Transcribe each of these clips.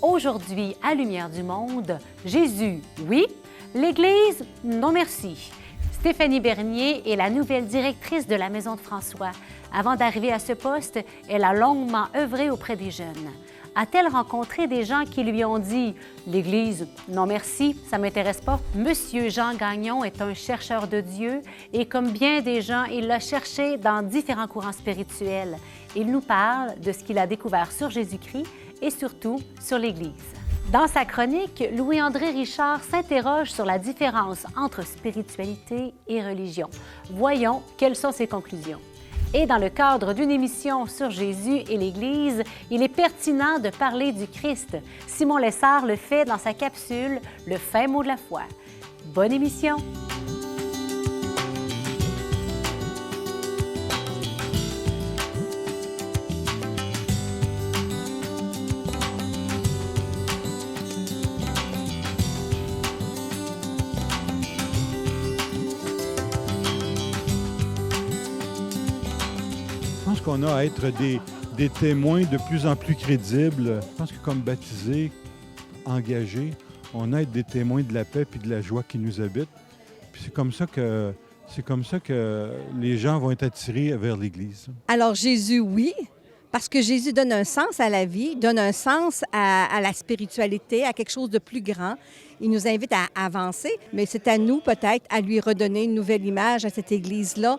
Aujourd'hui, à Lumière du Monde, Jésus, oui. L'Église, non merci. Stéphanie Bernier est la nouvelle directrice de la Maison de François. Avant d'arriver à ce poste, elle a longuement œuvré auprès des jeunes. A-t-elle rencontré des gens qui lui ont dit « L'Église, non merci, ça ne m'intéresse pas ». Monsieur Jean Gagnon est un chercheur de Dieu et comme bien des gens, il l'a cherché dans différents courants spirituels. Il nous parle de ce qu'il a découvert sur Jésus-Christ et surtout sur l'Église. Dans sa chronique, Louis-André Richard s'interroge sur la différence entre spiritualité et religion. Voyons quelles sont ses conclusions. Et dans le cadre d'une émission sur Jésus et l'Église, il est pertinent de parler du Christ. Simon Lessard le fait dans sa capsule « Le fin mot de la foi ». Bonne émission! Je pense qu'on a à être des témoins de plus en plus crédibles. Je pense que comme baptisés, engagés, on a à être des témoins de la paix et de la joie qui nous habite. Puis c'est comme ça que les gens vont être attirés vers l'Église. Alors Jésus, oui, parce que Jésus donne un sens à la vie, donne un sens à la spiritualité, à quelque chose de plus grand. Il nous invite à avancer, mais c'est à nous peut-être à lui redonner une nouvelle image à cette Église-là,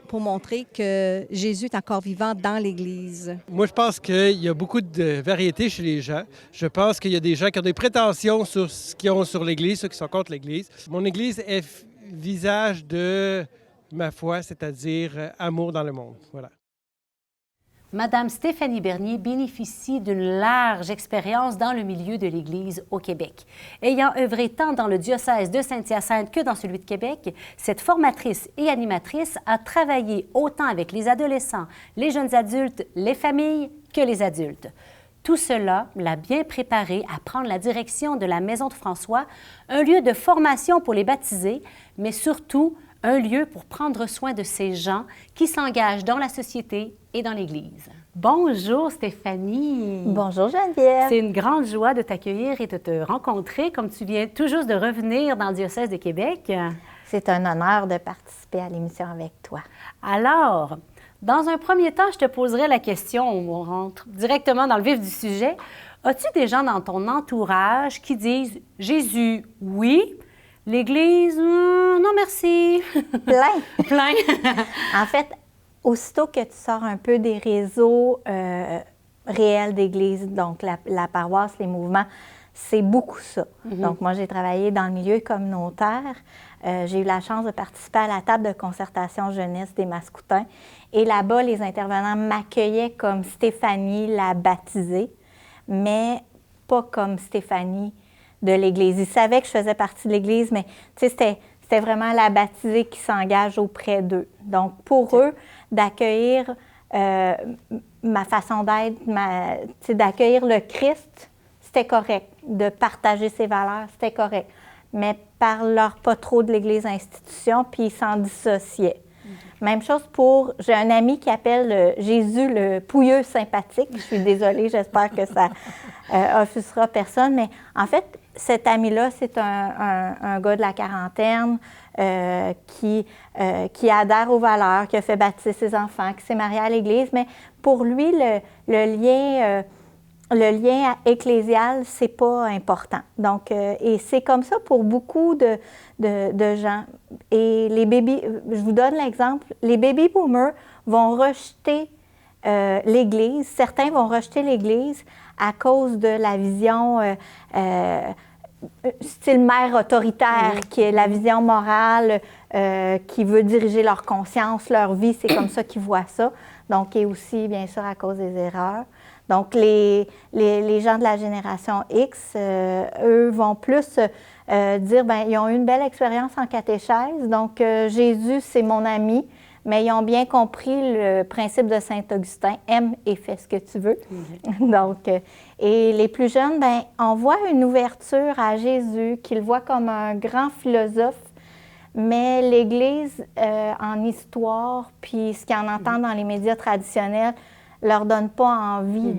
pour montrer que Jésus est encore vivant dans l'Église. Moi, je pense qu'il y a beaucoup de variété chez les gens. Je pense qu'il y a des gens qui ont des prétentions sur ce qu'ils ont sur l'Église, ceux qui sont contre l'Église. Mon Église est visage de ma foi, c'est-à-dire amour dans le monde. Voilà. Madame Stéphanie Bernier bénéficie d'une large expérience dans le milieu de l'Église au Québec. Ayant œuvré tant dans le diocèse de Saint-Hyacinthe que dans celui de Québec, cette formatrice et animatrice a travaillé autant avec les adolescents, les jeunes adultes, les familles que les adultes. Tout cela l'a bien préparée à prendre la direction de la Maison de François, un lieu de formation pour les baptisés, mais surtout un lieu pour prendre soin de ces gens qui s'engagent dans la société et dans l'Église. Bonjour Stéphanie. Bonjour Geneviève. C'est une grande joie de t'accueillir et de te rencontrer comme tu viens tout juste de revenir dans le diocèse de Québec. C'est un honneur de participer à l'émission avec toi. Alors, dans un premier temps, je te poserai la question, on rentre directement dans le vif du sujet. As-tu des gens dans ton entourage qui disent « Jésus, oui », l'Église, non merci. Plein. En fait, aussitôt que tu sors un peu des réseaux réels d'Église, donc la paroisse, les mouvements, c'est beaucoup ça. Donc moi, j'ai travaillé dans le milieu communautaire. J'ai eu la chance de participer à la table de concertation jeunesse des Mascoutins. Et là-bas, les intervenants m'accueillaient comme Stéphanie, la baptisée, mais pas comme Stéphanie de l'Église. Ils savaient que je faisais partie de l'Église, mais c'était vraiment la baptisée qui s'engage auprès d'eux. Donc, pour eux, d'accueillir ma façon d'être, d'accueillir le Christ, c'était correct. De partager ses valeurs, c'était correct. Mais parle-leur pas trop de l'Église institution, puis ils s'en dissociaient. Même chose j'ai un ami qui appelle Jésus le pouilleux sympathique. Je suis désolée, j'espère que ça offusquera personne. Mais en fait, cet ami-là, c'est un gars de la quarantaine qui adhère aux valeurs, qui a fait baptiser ses enfants, qui s'est marié à l'Église. Mais pour lui, le lien ecclésial, c'est pas important. Donc, et c'est comme ça pour beaucoup de gens. Et les je vous donne l'exemple, les baby boomers vont rejeter l'Église, certains vont rejeter l'Église à cause de la vision style mère autoritaire, qui est la vision morale, qui veut diriger leur conscience, leur vie, c'est comme ça qu'ils voient ça. Donc, et aussi, bien sûr, à cause des erreurs. Donc, les gens de la génération X, eux, vont plus dire, bien, ils ont eu une belle expérience en catéchèse, donc Jésus, c'est mon ami, mais ils ont bien compris le principe de Saint-Augustin, aime et fais ce que tu veux. Donc, et les plus jeunes, bien, on voit une ouverture à Jésus, qu'ils voient comme un grand philosophe, mais l'Église, en histoire, puis ce qu'ils en entendent dans les médias traditionnels, leur donne pas envie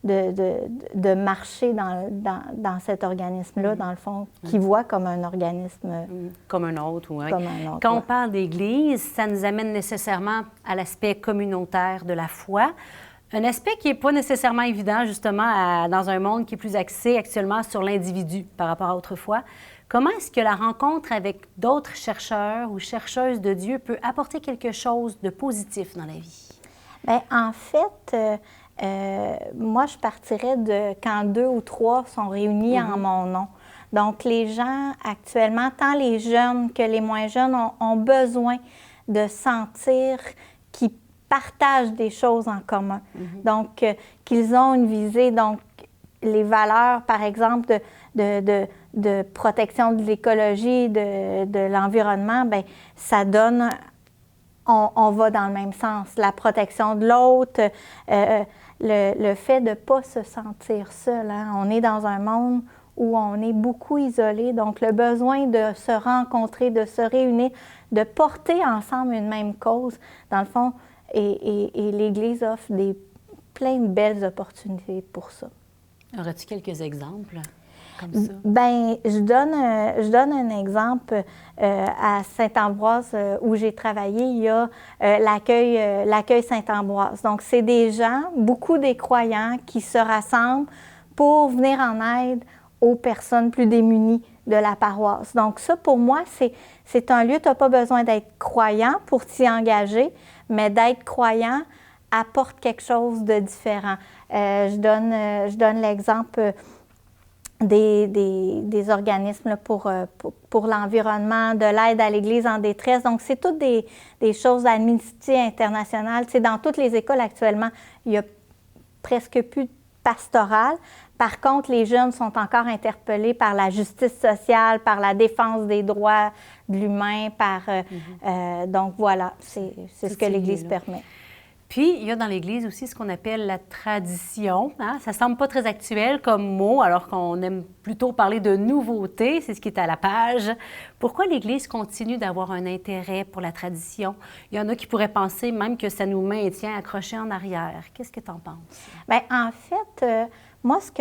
de marcher dans cet organisme-là, dans le fond, qui voit comme un organisme... Comme un autre, oui. Comme un autre, Quand on ouais. parle d'Église, ça nous amène nécessairement à l'aspect communautaire de la foi. Un aspect qui n'est pas nécessairement évident, justement, dans un monde qui est plus axé actuellement sur l'individu par rapport à autrefois. Comment est-ce que la rencontre avec d'autres chercheurs ou chercheuses de Dieu peut apporter quelque chose de positif dans la vie? Bien, en fait, moi, je partirais de quand 2 ou 3 sont réunis en mon nom. Donc, les gens actuellement, tant les jeunes que les moins jeunes, ont besoin de sentir qu'ils partagent des choses en commun. Donc, qu'ils ont une visée. Donc, les valeurs, par exemple, de protection de l'écologie, de l'environnement, bien, ça donne... On va dans le même sens. La protection de l'autre, le fait de ne pas se sentir seul. Hein? On est dans un monde où on est beaucoup isolé, donc le besoin de se rencontrer, de se réunir, de porter ensemble une même cause, dans le fond, et l'Église offre plein de belles opportunités pour ça. Aurais-tu quelques exemples comme ça? Bien, je donne un exemple. À Saint-Ambroise, où j'ai travaillé, il y a l'accueil Saint-Ambroise. Donc, c'est des gens, beaucoup des croyants, qui se rassemblent pour venir en aide aux personnes plus démunies de la paroisse. Donc, ça, pour moi, c'est un lieu, tu n'as pas besoin d'être croyant pour t'y engager, mais d'être croyant apporte quelque chose de différent. Je donne l'exemple des organismes pour l'environnement, de l'aide à l'Église en détresse. Donc, c'est toutes des choses d'Amnesty International. Tu sais, dans toutes les écoles actuellement, il y a presque plus de pastoral. Par contre, les jeunes sont encore interpellés par la justice sociale, par la défense des droits de l'humain, donc voilà, c'est ce que l'Église permet. Puis, il y a dans l'Église aussi ce qu'on appelle la tradition. Hein? Ça ne semble pas très actuel comme mot, alors qu'on aime plutôt parler de nouveauté. C'est ce qui est à la page. Pourquoi l'Église continue d'avoir un intérêt pour la tradition? Il y en a qui pourraient penser même que ça nous maintient accrochés en arrière. Qu'est-ce que tu en penses? Bien, en fait, moi, ce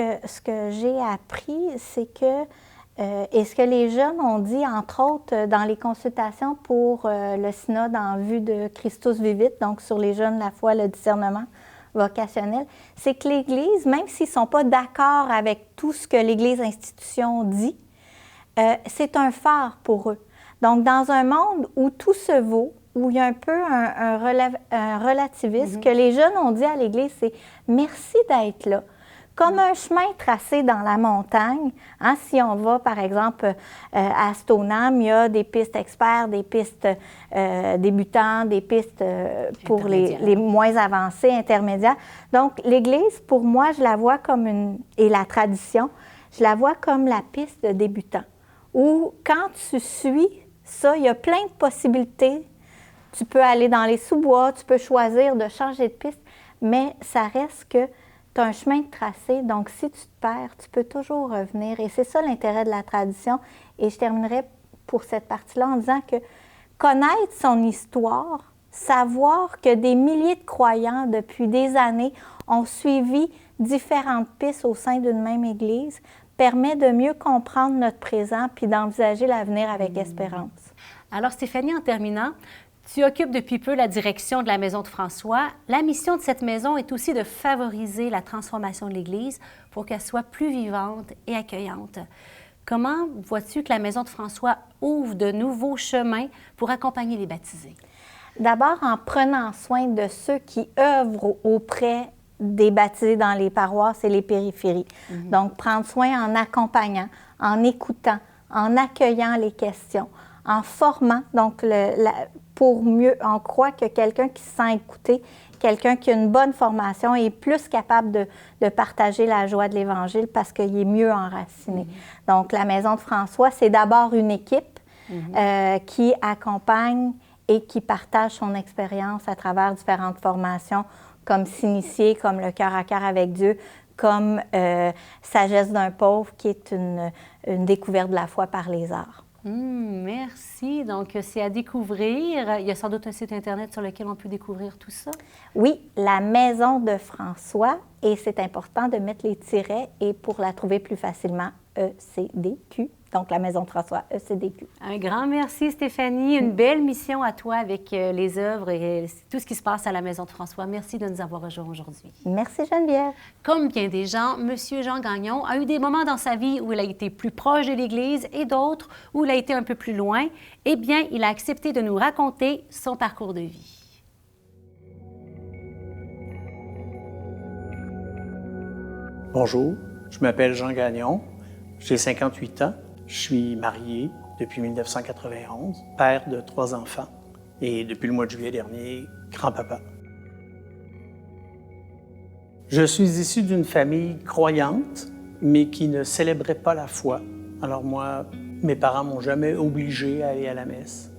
que j'ai appris, c'est que et ce que les jeunes ont dit, entre autres, dans les consultations pour le synode en vue de Christus Vivit, donc sur les jeunes, la foi, le discernement vocationnel, c'est que l'Église, même s'ils ne sont pas d'accord avec tout ce que l'Église institution dit, c'est un phare pour eux. Donc, dans un monde où tout se vaut, où il y a un peu un relativisme, ce que les jeunes ont dit à l'Église, c'est « merci d'être là ». Comme un chemin tracé dans la montagne. Hein, si on va, par exemple, à Stoneham, il y a des pistes experts, des pistes débutants, des pistes pour les moins avancés, intermédiaires. Donc, l'Église, pour moi, je la vois comme et la tradition, je la vois comme la piste de débutant. Où, quand tu suis ça, il y a plein de possibilités. Tu peux aller dans les sous-bois, tu peux choisir de changer de piste, mais ça reste que tu as un chemin de tracé, donc si tu te perds, tu peux toujours revenir. Et c'est ça l'intérêt de la tradition. Et je terminerai pour cette partie-là en disant que connaître son histoire, savoir que des milliers de croyants depuis des années ont suivi différentes pistes au sein d'une même Église, permet de mieux comprendre notre présent puis d'envisager l'avenir avec espérance. Alors Stéphanie, en terminant, tu occupes depuis peu la direction de la Maison de François. La mission de cette maison est aussi de favoriser la transformation de l'Église pour qu'elle soit plus vivante et accueillante. Comment vois-tu que la Maison de François ouvre de nouveaux chemins pour accompagner les baptisés? D'abord, en prenant soin de ceux qui œuvrent auprès des baptisés dans les paroisses et les périphéries. Donc, prendre soin en accompagnant, en écoutant, en accueillant les questions, en formant. Donc, pour mieux, on croit que quelqu'un qui se sent écouté, quelqu'un qui a une bonne formation est plus capable de partager la joie de l'Évangile parce qu'il est mieux enraciné. Donc, la Maison de François, c'est d'abord une équipe qui accompagne et qui partage son expérience à travers différentes formations, comme s'initier, comme le cœur à cœur avec Dieu, comme Sagesse d'un pauvre, qui est une découverte de la foi par les arts. Merci. Donc, c'est à découvrir. Il y a sans doute un site Internet sur lequel on peut découvrir tout ça. Oui, la Maison de François, et c'est important de mettre les tirets, et pour la trouver plus facilement, ECDQ. Donc, la Maison de François, ECDQ. Un grand merci, Stéphanie. Une belle mission à toi avec les œuvres et tout ce qui se passe à la Maison de François. Merci de nous avoir rejoints aujourd'hui. Merci, Geneviève. Comme bien des gens, M. Jean Gagnon a eu des moments dans sa vie où il a été plus proche de l'Église et d'autres où il a été un peu plus loin. Eh bien, il a accepté de nous raconter son parcours de vie. Bonjour, je m'appelle Jean Gagnon, j'ai 58 ans. Je suis marié depuis 1991, père de 3 enfants et depuis le mois de juillet dernier, grand-papa. Je suis issu d'une famille croyante, mais qui ne célébrait pas la foi. Alors moi, mes parents m'ont jamais obligé à aller à la messe.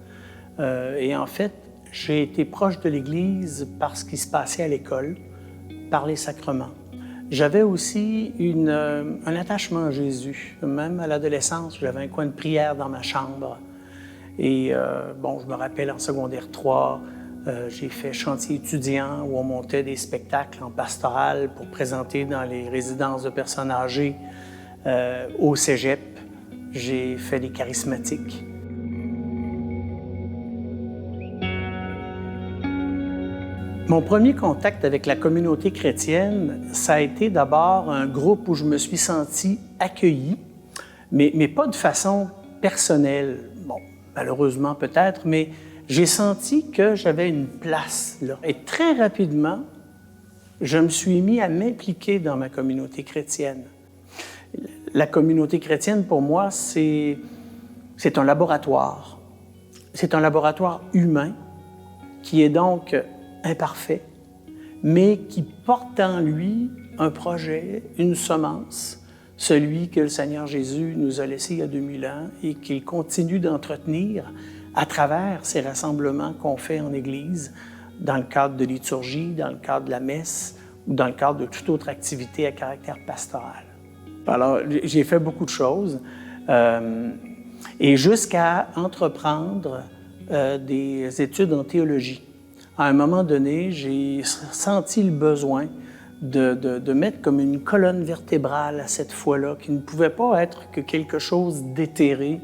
Et en fait, j'ai été proche de l'Église par ce qui se passait à l'école, par les sacrements. J'avais aussi un attachement à Jésus. Même à l'adolescence, j'avais un coin de prière dans ma chambre. Et je me rappelle en secondaire 3, j'ai fait chantier étudiant où on montait des spectacles en pastoral pour présenter dans les résidences de personnes âgées. Au cégep, j'ai fait des charismatiques. Mon premier contact avec la communauté chrétienne, ça a été d'abord un groupe où je me suis senti accueilli, mais pas de façon personnelle. Bon, malheureusement peut-être, mais j'ai senti que j'avais une place là. Et très rapidement, je me suis mis à m'impliquer dans ma communauté chrétienne. La communauté chrétienne, pour moi, c'est un laboratoire. C'est un laboratoire humain qui est donc imparfait, mais qui porte en lui un projet, une semence, celui que le Seigneur Jésus nous a laissé il y a 2000 ans et qu'il continue d'entretenir à travers ces rassemblements qu'on fait en Église, dans le cadre de liturgie, dans le cadre de la messe ou dans le cadre de toute autre activité à caractère pastoral. Alors, j'ai fait beaucoup de choses et jusqu'à entreprendre des études en théologie. À un moment donné, j'ai senti le besoin de mettre comme une colonne vertébrale à cette foi-là, qui ne pouvait pas être que quelque chose d'éthéré.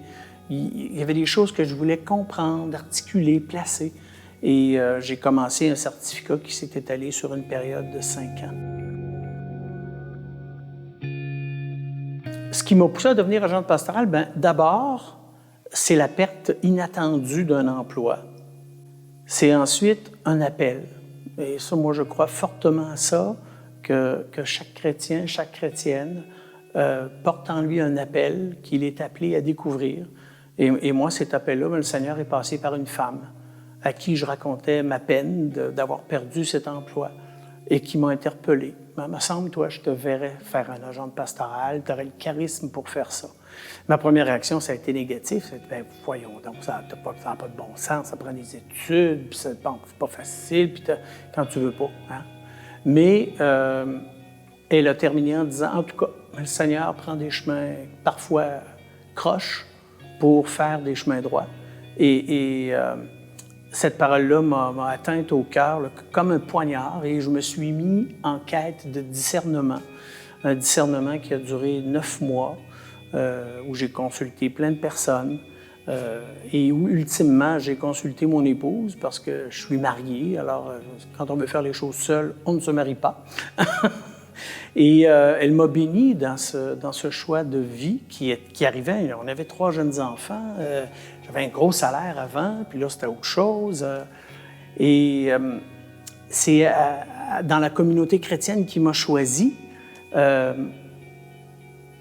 Il y avait des choses que je voulais comprendre, articuler, placer. Et j'ai commencé un certificat qui s'est étalé sur une période de 5 ans. Ce qui m'a poussé à devenir agent pastoral, d'abord, c'est la perte inattendue d'un emploi. C'est ensuite un appel. Et ça, moi, je crois fortement à ça, que chaque chrétien, chaque chrétienne porte en lui un appel qu'il est appelé à découvrir. Et moi, cet appel-là, le Seigneur est passé par une femme à qui je racontais ma peine d'avoir perdu cet emploi et qui m'a interpellé. Il me semble, toi, je te verrais faire un agent pastoral, tu aurais le charisme pour faire ça. Ma première réaction, ça a été négatif. C'était, voyons donc, ça n'a pas de bon sens, ça prend des études, puis c'est pas facile, puis quand tu veux pas. Hein? Mais elle a terminé en disant, en tout cas, le Seigneur prend des chemins parfois croches pour faire des chemins droits. Et cette parole-là m'a atteinte au cœur là, comme un poignard, et je me suis mis en quête de discernement. Un discernement qui a duré 9 mois, où j'ai consulté plein de personnes et où, ultimement, j'ai consulté mon épouse parce que je suis marié. Alors, quand on veut faire les choses seul, on ne se marie pas. Et elle m'a béni dans ce choix de vie qui arrivait. On avait 3 jeunes enfants. J'avais un gros salaire avant, puis là, c'était autre chose. Et c'est dans la communauté chrétienne qui m'a choisi.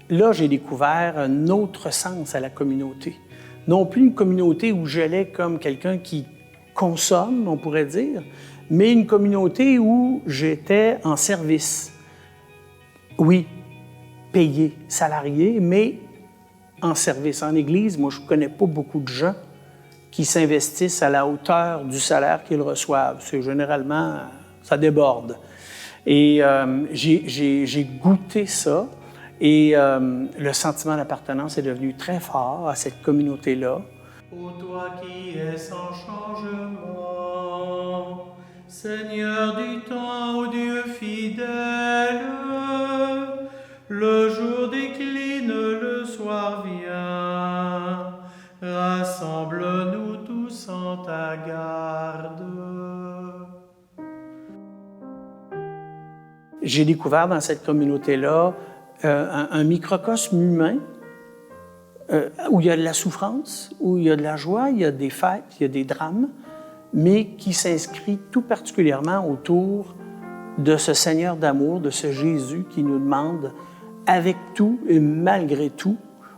Là, j'ai découvert un autre sens à la communauté. Non plus une communauté où j'allais comme quelqu'un qui consomme, on pourrait dire, mais une communauté où j'étais en service. Oui, payé, salarié, mais en service. En Église, moi, je ne connais pas beaucoup de gens qui s'investissent à la hauteur du salaire qu'ils reçoivent. C'est généralement, ça déborde. Et j'ai goûté ça. Et le sentiment d'appartenance est devenu très fort à cette communauté-là. Ô toi qui es sans changement, Seigneur du temps, ô Dieu fidèle, le jour décline, le soir vient, rassemble-nous tous en ta garde. J'ai découvert dans cette communauté-là un microcosme humain où il y a de la souffrance, où il y a de la joie, il y a des fêtes, il y a des drames, mais qui s'inscrit tout particulièrement autour de ce Seigneur d'amour, de ce Jésus qui nous demande, avec tout et malgré tout,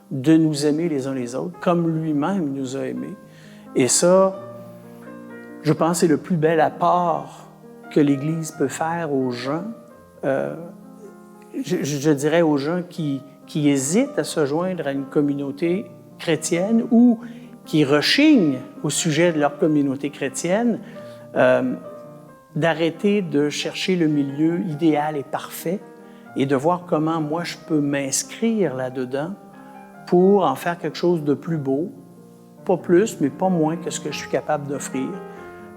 de nous aimer les uns les autres, comme lui-même nous a aimés. Et ça, je pense que c'est le plus bel apport que l'Église peut faire aux gens, je dirais aux gens qui hésitent à se joindre à une communauté chrétienne ou qui rechignent au sujet de leur communauté chrétienne, d'arrêter de chercher le milieu idéal et parfait et de voir comment moi je peux m'inscrire là-dedans pour en faire quelque chose de plus beau, pas plus, mais pas moins que ce que je suis capable d'offrir,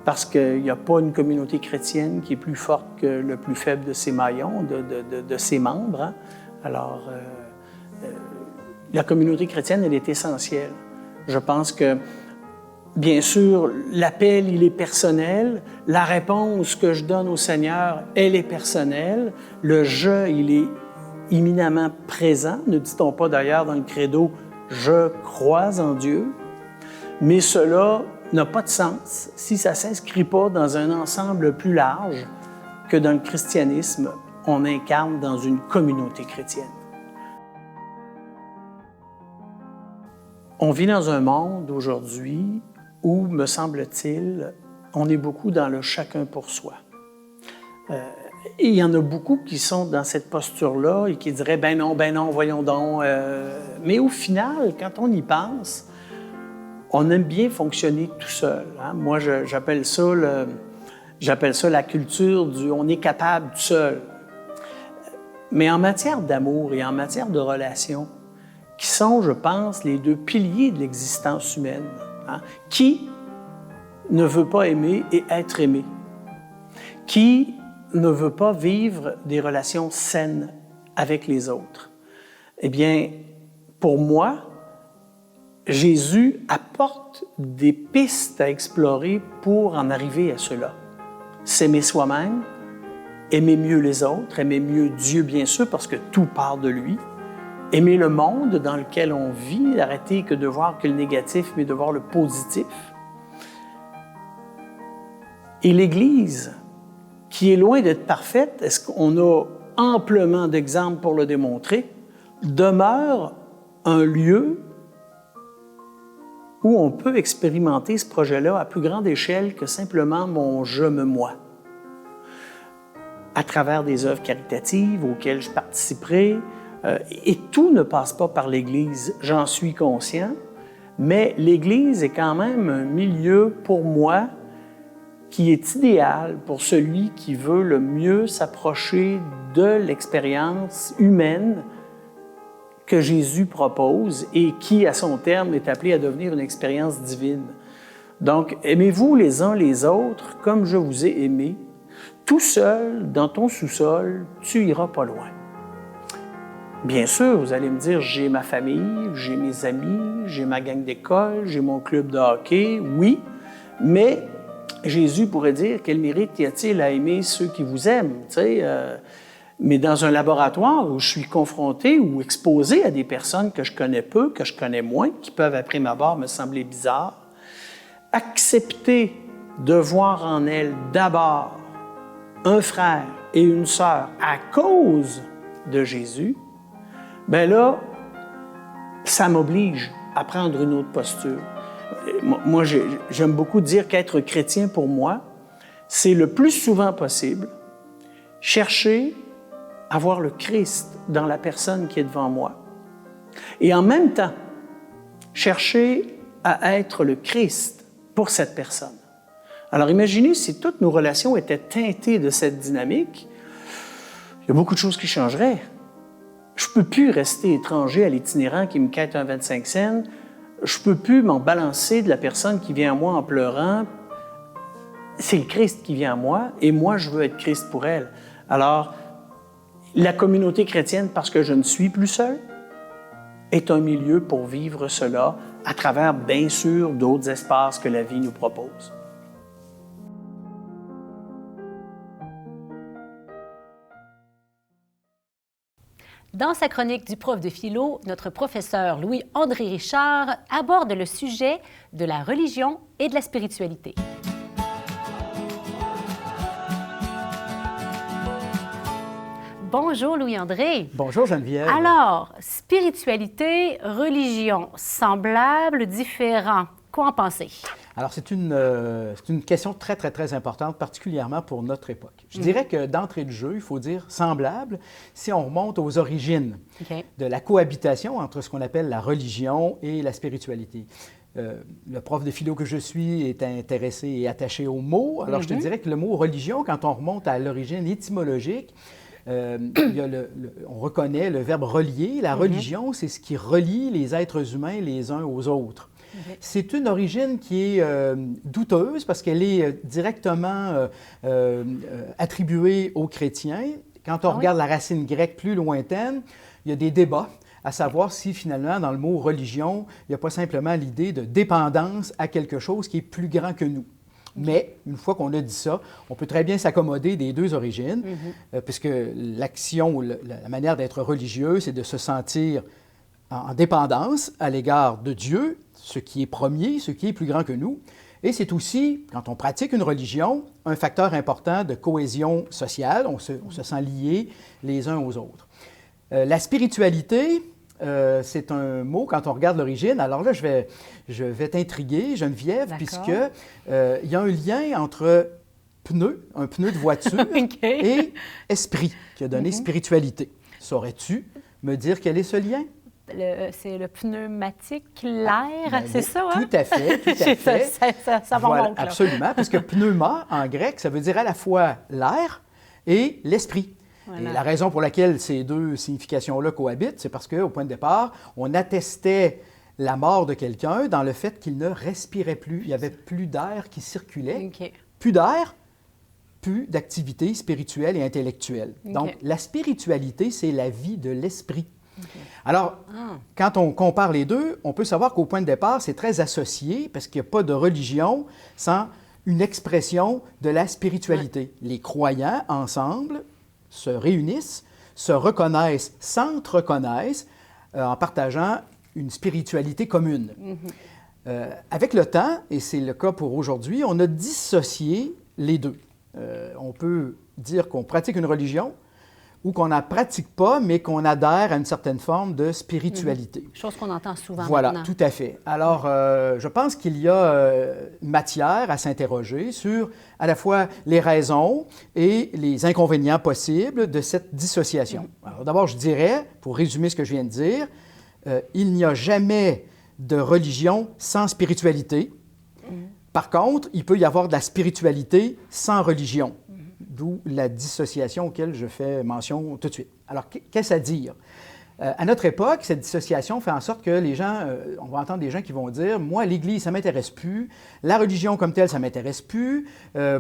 parce qu'il n'y a pas une communauté chrétienne qui est plus forte que le plus faible de ses maillons, de ses membres. Hein? Alors, la communauté chrétienne, elle est essentielle. Je pense que, bien sûr, l'appel, il est personnel. La réponse que je donne au Seigneur, elle est personnelle. Le « je », il est éminemment présent. Ne dit-on pas d'ailleurs dans le credo « je crois en Dieu », mais cela n'a pas de sens si ça ne s'inscrit pas dans un ensemble plus large que dans le christianisme, on incarne dans une communauté chrétienne. On vit dans un monde aujourd'hui où, me semble-t-il, on est beaucoup dans le chacun pour soi. Et il y en a beaucoup qui sont dans cette posture-là et qui diraient « ben non, voyons donc ». Mais au final, quand on y pense, on aime bien fonctionner tout seul. Hein? Moi, j'appelle ça la culture du « on est capable tout seul ». Mais en matière d'amour et en matière de relations, qui sont, je pense, les deux piliers de l'existence humaine, hein? Qui ne veut pas aimer et être aimé? Qui ne veut pas vivre des relations saines avec les autres? Eh bien, pour moi, Jésus apporte des pistes à explorer pour en arriver à cela. S'aimer soi-même, aimer mieux les autres, aimer mieux Dieu, bien sûr, parce que tout part de lui. Aimer le monde dans lequel on vit, arrêter que de voir que le négatif, mais de voir le positif. Et l'Église, qui est loin d'être parfaite, est-ce qu'on a amplement d'exemples pour le démontrer, demeure un lieu où on peut expérimenter ce projet-là à plus grande échelle que simplement mon « je me moi ». À travers des œuvres caritatives auxquelles je participerai, et tout ne passe pas par l'Église, j'en suis conscient, mais l'Église est quand même un milieu pour moi qui est idéal pour celui qui veut le mieux s'approcher de l'expérience humaine que Jésus propose et qui, à son terme, est appelée à devenir une expérience divine. Donc, aimez-vous les uns les autres comme je vous ai aimé. Tout seul, dans ton sous-sol, tu iras pas loin. Bien sûr, vous allez me dire, j'ai ma famille, j'ai mes amis, j'ai ma gang d'école, j'ai mon club de hockey, oui, mais Jésus pourrait dire, quel mérite y a-t-il à aimer ceux qui vous aiment, tu sais, mais dans un laboratoire où je suis confronté ou exposé à des personnes que je connais peu, que je connais moins, qui peuvent à prime abord me sembler bizarres, accepter de voir en elles d'abord un frère et une sœur à cause de Jésus, bien là, ça m'oblige à prendre une autre posture. Moi, j'aime beaucoup dire qu'être chrétien, pour moi, c'est le plus souvent possible chercher à voir le Christ dans la personne qui est devant moi. Et en même temps, chercher à être le Christ pour cette personne. Alors imaginez si toutes nos relations étaient teintées de cette dynamique, il y a beaucoup de choses qui changeraient. Je ne peux plus rester étranger à l'itinérant qui me quête un 25 cents. Je ne peux plus m'en balancer de la personne qui vient à moi en pleurant. C'est le Christ qui vient à moi et moi, je veux être Christ pour elle. Alors, la communauté chrétienne, parce que je ne suis plus seul, est un milieu pour vivre cela à travers, bien sûr, d'autres espaces que la vie nous propose. Dans sa chronique du prof de philo, notre professeur Louis-André Richard aborde le sujet de la religion et de la spiritualité. Bonjour Louis-André. Bonjour Geneviève. Alors, spiritualité, religion, semblables, différents. Quoi en penser? Alors, c'est une question très, très, très importante, particulièrement pour notre époque. Je dirais que d'entrée de jeu, il faut dire semblable si on remonte aux origines de la cohabitation entre ce qu'on appelle la religion et la spiritualité. Le prof de philo que je suis est intéressé et attaché au mot. Alors, je te dirais que le mot religion, quand on remonte à l'origine étymologique, on reconnaît le verbe relier. La religion, c'est ce qui relie les êtres humains les uns aux autres. C'est une origine qui est douteuse parce qu'elle est directement attribuée aux chrétiens. Quand on regarde la racine grecque plus lointaine, il y a des débats à savoir si finalement, dans le mot religion, il n'y a pas simplement l'idée de dépendance à quelque chose qui est plus grand que nous. Mais, une fois qu'on a dit ça, on peut très bien s'accommoder des deux origines, puisque l'action, la manière d'être religieux, c'est de se sentir en dépendance à l'égard de Dieu, ce qui est premier, ce qui est plus grand que nous. Et c'est aussi, quand on pratique une religion, un facteur important de cohésion sociale. On se sent liés les uns aux autres. La spiritualité, c'est un mot, quand on regarde l'origine, alors là, je vais t'intriguer, Geneviève, puisque il y a un lien entre un pneu de voiture et esprit, qui a donné spiritualité. Saurais-tu me dire quel est ce lien? C'est le pneumatique, l'air, c'est ça, hein? Tout à fait, tout à fait. Ça va voilà, manque, là. absolument, parce que pneuma, en grec, ça veut dire à la fois l'air et l'esprit. Voilà. Et la raison pour laquelle ces deux significations-là cohabitent, c'est parce qu'au point de départ, on attestait la mort de quelqu'un dans le fait qu'il ne respirait plus. Il n'y avait plus d'air qui circulait. Plus d'air, plus d'activité spirituelle et intellectuelle. Donc, la spiritualité, c'est la vie de l'esprit. Alors, quand on compare les deux, on peut savoir qu'au point de départ, c'est très associé parce qu'il n'y a pas de religion sans une expression de la spiritualité. Les croyants, ensemble, se réunissent, se reconnaissent, s'entreconnaissent en partageant une spiritualité commune. Avec le temps, et c'est le cas pour aujourd'hui, on a dissocié les deux. On peut dire qu'on pratique une religion ou qu'on n'en pratique pas, mais qu'on adhère à une certaine forme de spiritualité. Chose qu'on entend souvent voilà, maintenant. Tout à fait. Alors, je pense qu'il y a matière à s'interroger sur à la fois les raisons et les inconvénients possibles de cette dissociation. Alors, d'abord, je dirais, pour résumer ce que je viens de dire, il n'y a jamais de religion sans spiritualité. Par contre, il peut y avoir de la spiritualité sans religion. D'où la dissociation auquel je fais mention tout de suite. Alors, qu'est-ce à dire? À notre époque, cette dissociation fait en sorte que les gens, on va entendre des gens qui vont dire « Moi, l'Église, ça ne m'intéresse plus. La religion comme telle, ça ne m'intéresse plus,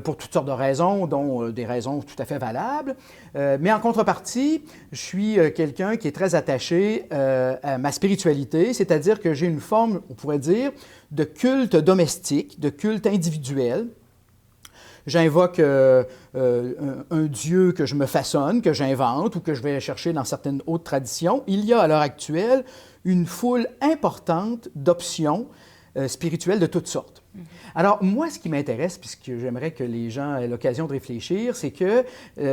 pour toutes sortes de raisons, dont des raisons tout à fait valables. Mais en contrepartie, je suis quelqu'un qui est très attaché à ma spiritualité, c'est-à-dire que j'ai une forme, on pourrait dire, de culte domestique, de culte individuel. J'invoque un Dieu que je me façonne, que j'invente ou que je vais chercher dans certaines autres traditions. Il y a à l'heure actuelle une foule importante d'options spirituelles de toutes sortes. Alors, moi, ce qui m'intéresse, puisque j'aimerais que les gens aient l'occasion de réfléchir, c'est que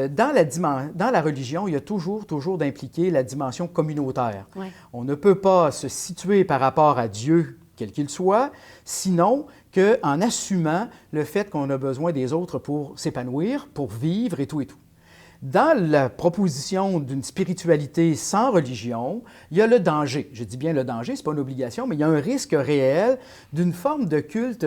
dans la religion, il y a toujours d'impliquer la dimension communautaire. On ne peut pas se situer par rapport à Dieu, quel qu'il soit, sinon qu'en assumant le fait qu'on a besoin des autres pour s'épanouir, pour vivre et tout et tout. Dans la proposition d'une spiritualité sans religion, il y a le danger. Je dis bien le danger, ce n'est pas une obligation, mais il y a un risque réel d'une forme de culte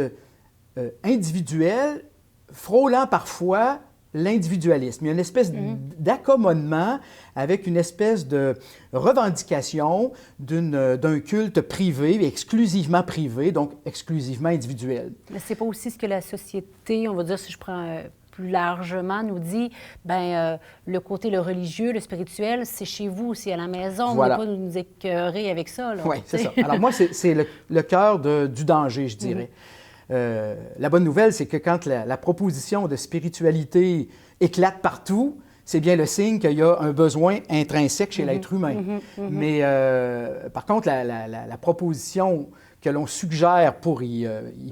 individuel, frôlant parfois l'individualisme. Il y a une espèce d'accommodement avec une espèce de revendication d'un culte privé, exclusivement privé, donc exclusivement individuel. Mais c'est pas aussi ce que la société, on va dire, si je prends plus largement, nous dit, le côté le religieux, le spirituel, c'est chez vous, c'est à la maison, Voilà. on ne peut pas nous écœurer avec ça. Oui, c'est ça. Alors moi, c'est le cœur du danger, je dirais. La bonne nouvelle, c'est que quand la proposition de spiritualité éclate partout, c'est bien le signe qu'il y a un besoin intrinsèque chez l'être humain. Mais par contre, la proposition que l'on suggère pour y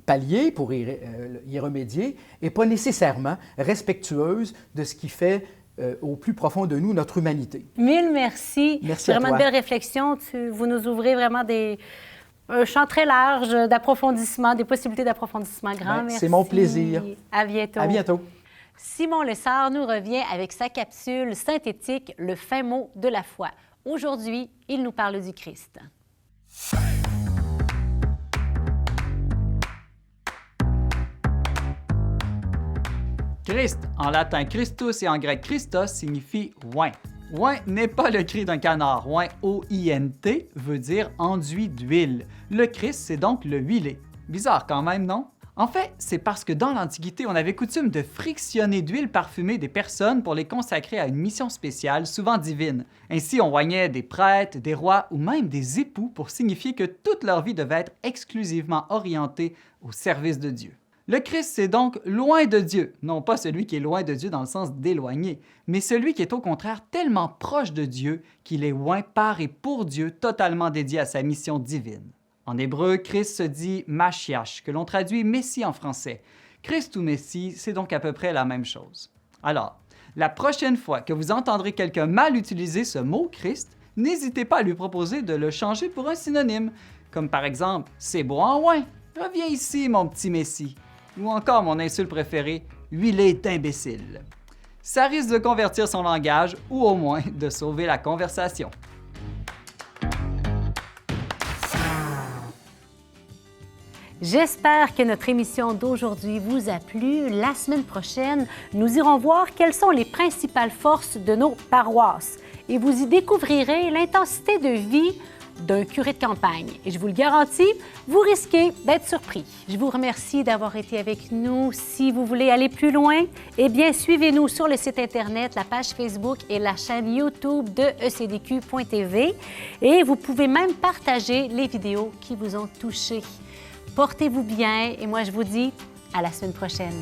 pallier, pour y remédier, n'est pas nécessairement respectueuse de ce qui fait au plus profond de nous notre humanité. Mille merci. Merci à vraiment toi. une belle réflexion. Vous nous ouvrez vraiment un champ très large d'approfondissement, des possibilités d'approfondissement grand. Merci. C'est mon plaisir. À bientôt. À bientôt. Simon Lessard nous revient avec sa capsule synthétique « Le fin mot de la foi ». Aujourd'hui, il nous parle du Christ. Christ, en latin Christus et en grec Christos, signifie oint. Oint n'est pas le cri d'un canard. Oint, O-I-N-T, veut dire enduit d'huile. Le Christ, c'est donc le huilé. Bizarre quand même, non? En fait, c'est parce que dans l'Antiquité, on avait coutume de frictionner d'huile parfumée des personnes pour les consacrer à une mission spéciale, souvent divine. Ainsi, on oignait des prêtres, des rois ou même des époux pour signifier que toute leur vie devait être exclusivement orientée au service de Dieu. Le Christ, c'est donc loin de Dieu, non pas celui qui est loin de Dieu dans le sens d'éloigné, mais celui qui est au contraire tellement proche de Dieu qu'il est oint par et pour Dieu, totalement dédié à sa mission divine. En hébreu, Christ se dit Mashiach, que l'on traduit Messie en français. Christ ou Messie, c'est donc à peu près la même chose. Alors, la prochaine fois que vous entendrez quelqu'un mal utiliser ce mot Christ, n'hésitez pas à lui proposer de le changer pour un synonyme, comme par exemple « c'est beau en oint »,« reviens ici, mon petit Messie », ou encore mon insulte préférée « huilé d'imbécile ». Ça risque de convertir son langage ou au moins de sauver la conversation. J'espère que notre émission d'aujourd'hui vous a plu. La semaine prochaine, nous irons voir quelles sont les principales forces de nos paroisses et vous y découvrirez l'intensité de vie d'un curé de campagne. Et je vous le garantis, vous risquez d'être surpris. Je vous remercie d'avoir été avec nous. Si vous voulez aller plus loin, eh bien, suivez-nous sur le site Internet, la page Facebook et la chaîne YouTube de ecdq.tv. Et vous pouvez même partager les vidéos qui vous ont touché. Portez-vous bien et moi, je vous dis à la semaine prochaine.